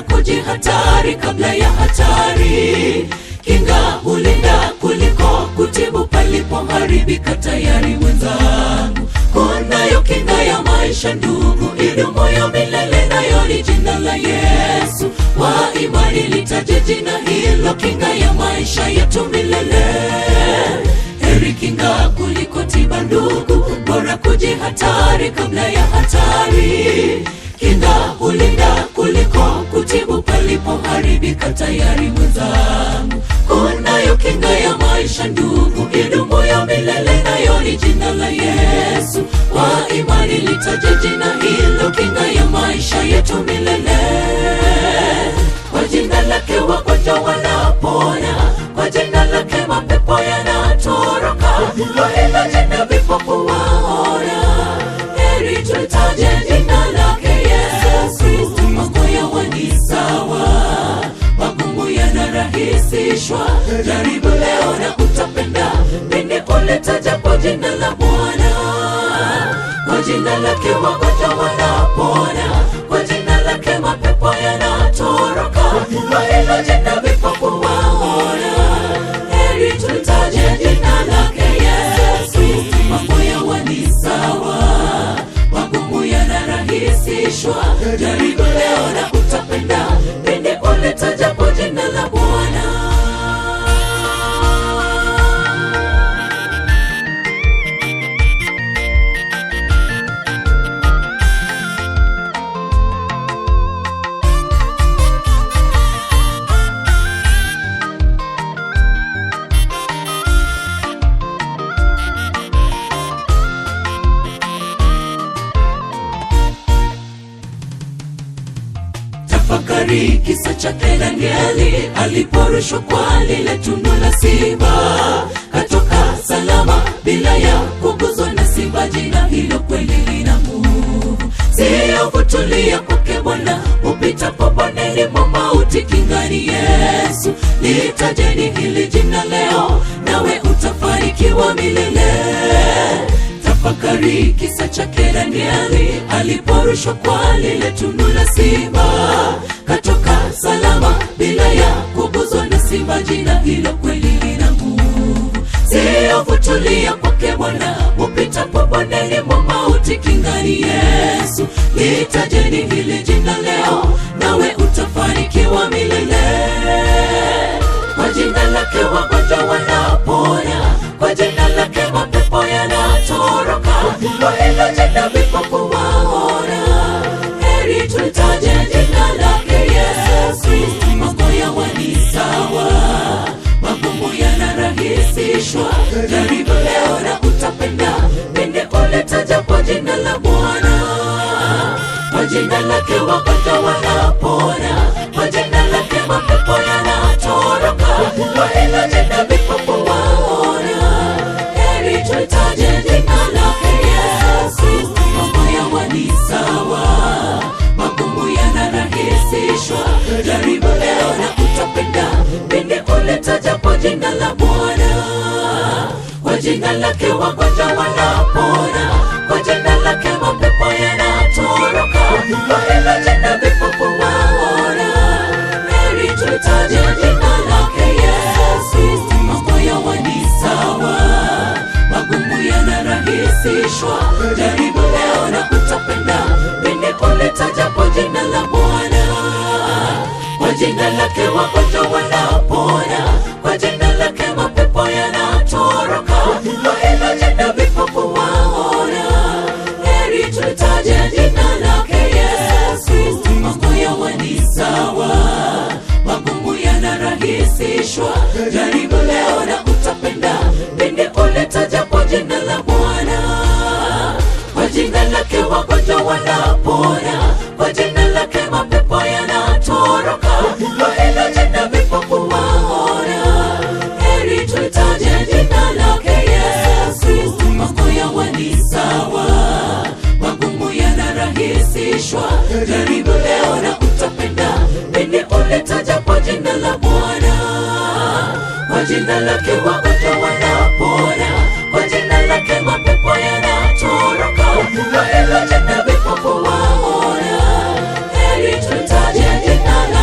bora kujihatari kabla ya hatari. Kinga hulinda kuliko kutibu palipoharibika tayari wenzangu. Kunayo kinga ya maisha ndugu, idumu milele, nayo ni jina la Yesu. Wa imani litaje jina hilo, kinga ya maisha yetu milele. Heri kinga kuliko tiba ndugu, bora kujihatari kabla ya hatari. Kinga hulinda kuliko kutibu palipoharibika tayari mwenzangu. Kunayo kinga ya maisha ndugu, idumu milele, nayo ni jina la Yesu. Wa imani litaje jina hilo, kinga ya maisha yetu milele. Kwa jina lake wagonjwa wanapona, kwa jina lake mapepo yanatoroka, kwa hilo jina vipofu waona. Heri tulitaje jina lake Yesu. Mambo yawe ni sawa, magumu yanarahisishwa. Jaribu leo na utapenda pindi ulitaja kwa jina la Bwana. Kwa jina lake wagonjwa wanapona, kwa jina lake mapepo yanatoroka, kwa hilo jina vipofu waona. Heri tulitaje jina lake Yesu. Mambo yawe ni sawa, magumu yanarahisishwa. Jaribu leo na utapenda pindi ulitaja kwa jina la Bwana. Tafakari kisa cha Danieli aliporushwa kwa lile tundu la simba. Katoka salama bila ya kuguzwa na simba. Jina hilo kweli lina nguvu, sio kutulia kwake Bwana. Upitapo bondeni mwa mauti, kingani Yesu. Litajeni hili jina leo, nawe utafanikiwa milele. Tafakari kisa cha Danieli aliporushwa kwa lile tundu la simba. Katoka salama bila ya kuguzwa na simba. Jina hilo kweli lina nguvu, sio kutulia kwake Bwana. Upitapo bondeni mwa mauti, kingani Yesu. Litajeni hili jina leo, nawe utafanikiwa milele. Kwa jina lake wagonjwa wanapona, kwa jina lake mapepo yanatoroka, kwa hilo jina vipofu waona. Heri tulitaje jina lake Yesu. Mambo yawe ni sawa, magumu yanarahisishwa. Jaribu leo na utapenda pindi ulitaja kwa jina la Bwana. Kwa jina lake wagonjwa wanapona, kwa jina lake mapepo yanatoroka, kwa hilo jina vipofu waona. Heri tulitaje jina lake Yesu. Mambo yawe ni sawa, magumu yanarahisishwa. Jaribu leo na utapenda pindi ulitaja kwa jina la Bwana. Kwa jina lake wagonjwa wanapona, kwa jina lake mapepo yanatoroka, kwa hilo jina vipofu waona. Heri tulitaje jina lake Yesu. Mambo yawe ni sawa, magumu yanarahisishwa. Jaribu leo na utapenda pindi ulitaja kwa jina la Bwana. Kwa jina lake wagonjwa wanapona, kwa jina lake mapepo yanatoroka, kwa hilo jina vipofu waona. Heri tulitaje jina lake Yesu. Mambo yawe ni sawa, magumu yanarahisishwa. Jaribu leo na utapenda pindi ulitaja kwa jina la Bwana. Kwa jina lake wagonjwa wanapona, kwa jina lake mapepo yanatoroka, kwa hilo jina vipofu waona. Heri tulitaje jina lake Yesu. Mambo yawe ni sawa, magumu yanarahisishwa. Jaribu leo na utapenda pindi ulitaja kwa jina la Bwana. Kwa jina lake wagonjwa wanapona, kwa jina lake mapepo yanatoroka, kwa hilo jina vipofu waona. Heri tulitaje jina lake